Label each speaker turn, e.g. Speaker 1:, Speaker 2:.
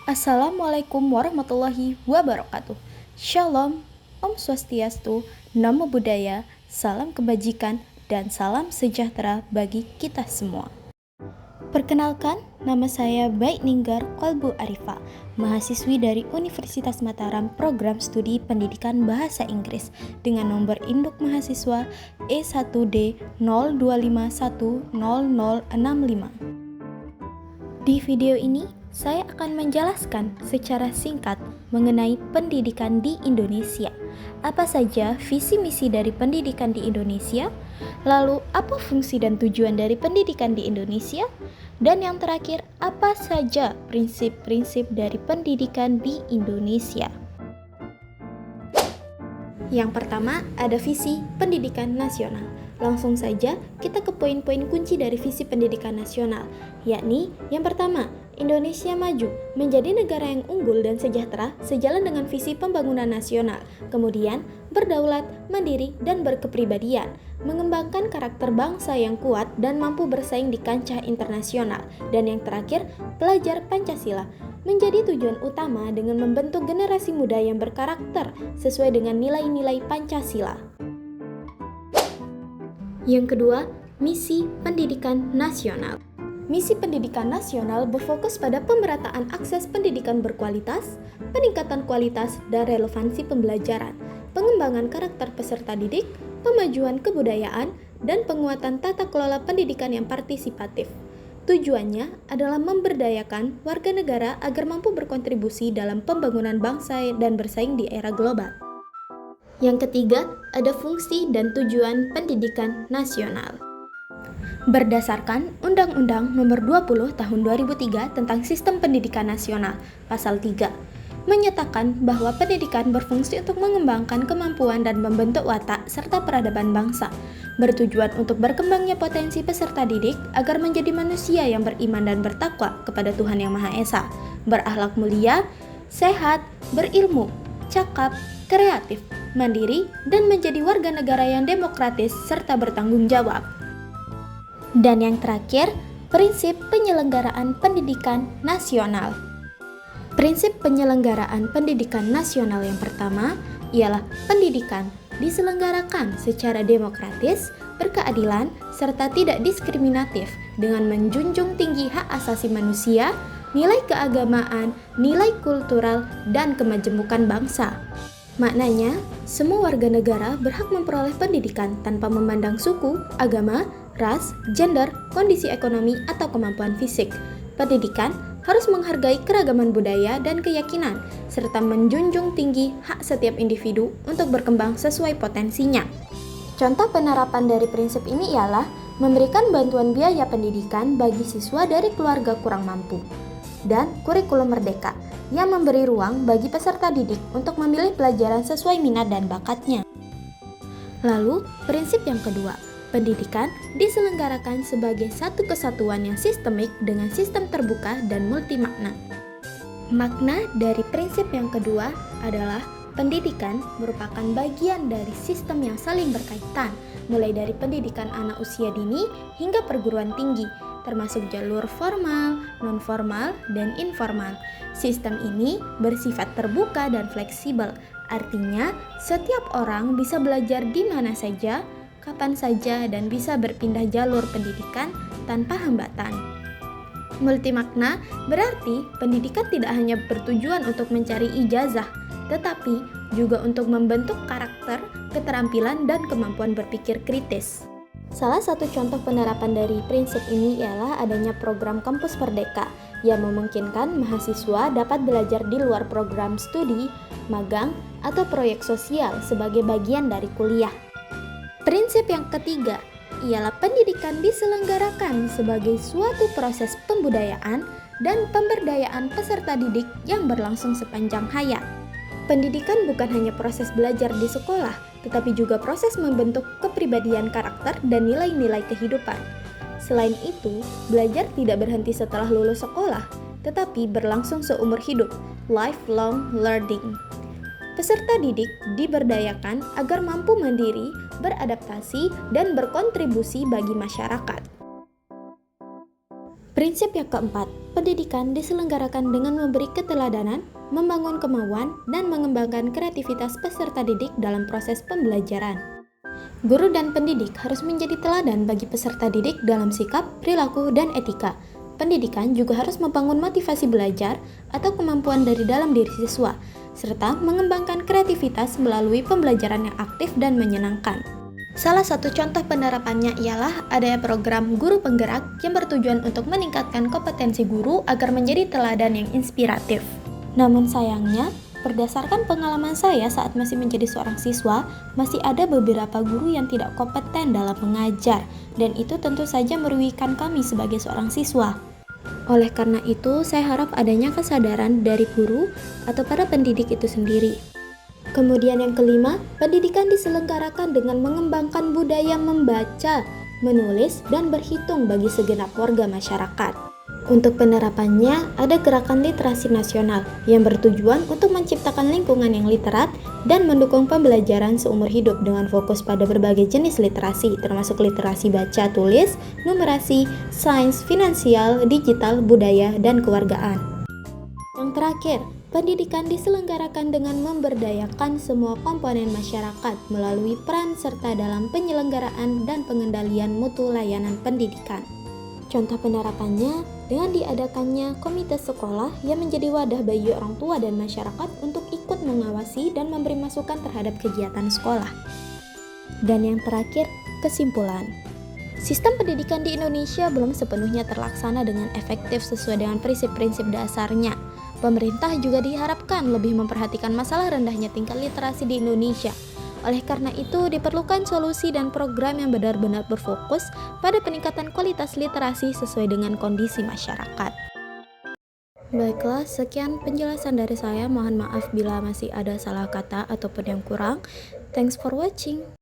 Speaker 1: Assalamualaikum warahmatullahi wabarakatuh. Shalom, Om Swastiastu, Namo Buddhaya, salam kebajikan, dan salam sejahtera bagi kita semua. Perkenalkan, nama saya Baik Ninggar Kolbu Arifa, mahasiswi dari Universitas Mataram Program Studi Pendidikan Bahasa Inggris dengan nomor induk mahasiswa E1D 02510065. Di video ini, saya akan menjelaskan secara singkat mengenai pendidikan di Indonesia. Apa saja visi misi dari pendidikan di Indonesia? Lalu, apa fungsi dan tujuan dari pendidikan di Indonesia? Dan yang terakhir, apa saja prinsip-prinsip dari pendidikan di Indonesia? Yang pertama, ada visi pendidikan nasional. Langsung saja kita ke poin-poin kunci dari visi pendidikan nasional, yakni yang pertama, Indonesia maju menjadi negara yang unggul dan sejahtera sejalan dengan visi pembangunan nasional. Kemudian, berdaulat, mandiri, dan berkepribadian, mengembangkan karakter bangsa yang kuat dan mampu bersaing di kancah internasional. Dan yang terakhir, pelajar Pancasila menjadi tujuan utama dengan membentuk generasi muda yang berkarakter sesuai dengan nilai-nilai Pancasila. Yang kedua, misi pendidikan nasional. Misi pendidikan nasional berfokus pada pemerataan akses pendidikan berkualitas, peningkatan kualitas dan relevansi pembelajaran, pengembangan karakter peserta didik, pemajuan kebudayaan, dan penguatan tata kelola pendidikan yang partisipatif. Tujuannya adalah memberdayakan warga negara agar mampu berkontribusi dalam pembangunan bangsa dan bersaing di era global. Yang ketiga, ada fungsi dan tujuan pendidikan nasional. Berdasarkan Undang-Undang Nomor 20 Tahun 2003 tentang Sistem Pendidikan Nasional, Pasal 3, menyatakan bahwa pendidikan berfungsi untuk mengembangkan kemampuan dan membentuk watak serta peradaban bangsa, bertujuan untuk berkembangnya potensi peserta didik agar menjadi manusia yang beriman dan bertakwa kepada Tuhan Yang Maha Esa, berakhlak mulia, sehat, berilmu, cakap, kreatif, mandiri, dan menjadi warga negara yang demokratis serta bertanggung jawab. Dan yang terakhir, prinsip penyelenggaraan pendidikan nasional. Prinsip penyelenggaraan pendidikan nasional yang pertama ialah pendidikan diselenggarakan secara demokratis, berkeadilan, serta tidak diskriminatif dengan menjunjung tinggi hak asasi manusia, nilai keagamaan, nilai kultural, dan kemajemukan bangsa. Maknanya, semua warga negara berhak memperoleh pendidikan tanpa memandang suku, agama, ras, gender, kondisi ekonomi, atau kemampuan fisik. Pendidikan harus menghargai keragaman budaya dan keyakinan, serta menjunjung tinggi hak setiap individu untuk berkembang sesuai potensinya. Contoh penerapan dari prinsip ini ialah memberikan bantuan biaya pendidikan bagi siswa dari keluarga kurang mampu, dan kurikulum merdeka yang memberi ruang bagi peserta didik untuk memilih pelajaran sesuai minat dan bakatnya. Lalu, prinsip yang kedua, pendidikan diselenggarakan sebagai satu kesatuan yang sistemik dengan sistem terbuka dan multimakna. Makna dari prinsip yang kedua adalah pendidikan merupakan bagian dari sistem yang saling berkaitan, mulai dari pendidikan anak usia dini hingga perguruan tinggi, termasuk jalur formal, non-formal, dan informal. Sistem ini bersifat terbuka dan fleksibel, artinya setiap orang bisa belajar di mana saja, kapan saja, dan bisa berpindah jalur pendidikan tanpa hambatan. Multimakna berarti pendidikan tidak hanya bertujuan untuk mencari ijazah, tetapi juga untuk membentuk karakter, keterampilan, dan kemampuan berpikir kritis. Salah satu contoh penerapan dari prinsip ini ialah adanya program Kampus Merdeka yang memungkinkan mahasiswa dapat belajar di luar program studi, magang, atau proyek sosial sebagai bagian dari kuliah. Prinsip yang ketiga ialah pendidikan diselenggarakan sebagai suatu proses pembudayaan dan pemberdayaan peserta didik yang berlangsung sepanjang hayat. Pendidikan bukan hanya proses belajar di sekolah, tetapi juga proses membentuk kepribadian karakter dan nilai-nilai kehidupan. Selain itu, belajar tidak berhenti setelah lulus sekolah, tetapi berlangsung seumur hidup, lifelong learning. Peserta didik diberdayakan agar mampu mandiri, beradaptasi, dan berkontribusi bagi masyarakat. Prinsip yang keempat, pendidikan diselenggarakan dengan memberi keteladanan, membangun kemauan, dan mengembangkan kreativitas peserta didik dalam proses pembelajaran. Guru dan pendidik harus menjadi teladan bagi peserta didik dalam sikap, perilaku, dan etika. Pendidikan juga harus membangun motivasi belajar atau kemampuan dari dalam diri siswa, serta mengembangkan kreativitas melalui pembelajaran yang aktif dan menyenangkan. Salah satu contoh penerapannya ialah adanya program Guru Penggerak yang bertujuan untuk meningkatkan kompetensi guru agar menjadi teladan yang inspiratif. Namun sayangnya, berdasarkan pengalaman saya saat masih menjadi seorang siswa, masih ada beberapa guru yang tidak kompeten dalam mengajar, dan itu tentu saja merugikan kami sebagai seorang siswa. Oleh karena itu, saya harap adanya kesadaran dari guru atau para pendidik itu sendiri. Kemudian yang kelima, pendidikan diselenggarakan dengan mengembangkan budaya membaca, menulis, dan berhitung bagi segenap warga masyarakat. Untuk penerapannya, ada gerakan literasi nasional yang bertujuan untuk menciptakan lingkungan yang literat dan mendukung pembelajaran seumur hidup dengan fokus pada berbagai jenis literasi, termasuk literasi baca, tulis, numerasi, sains, finansial, digital, budaya, dan kewargaan. Yang terakhir, pendidikan diselenggarakan dengan memberdayakan semua komponen masyarakat melalui peran serta dalam penyelenggaraan dan pengendalian mutu layanan pendidikan. Contoh penerapannya dengan diadakannya komite sekolah yang menjadi wadah bagi orang tua dan masyarakat untuk ikut mengawasi dan memberi masukan terhadap kegiatan sekolah. Dan yang terakhir, kesimpulan. Sistem pendidikan di Indonesia belum sepenuhnya terlaksana dengan efektif sesuai dengan prinsip-prinsip dasarnya. Pemerintah juga diharapkan lebih memperhatikan masalah rendahnya tingkat literasi di Indonesia. Oleh karena itu, diperlukan solusi dan program yang benar-benar berfokus pada peningkatan kualitas literasi sesuai dengan kondisi masyarakat. Baiklah, sekian penjelasan dari saya. Mohon maaf bila masih ada salah kata ataupun yang kurang. Thanks for watching.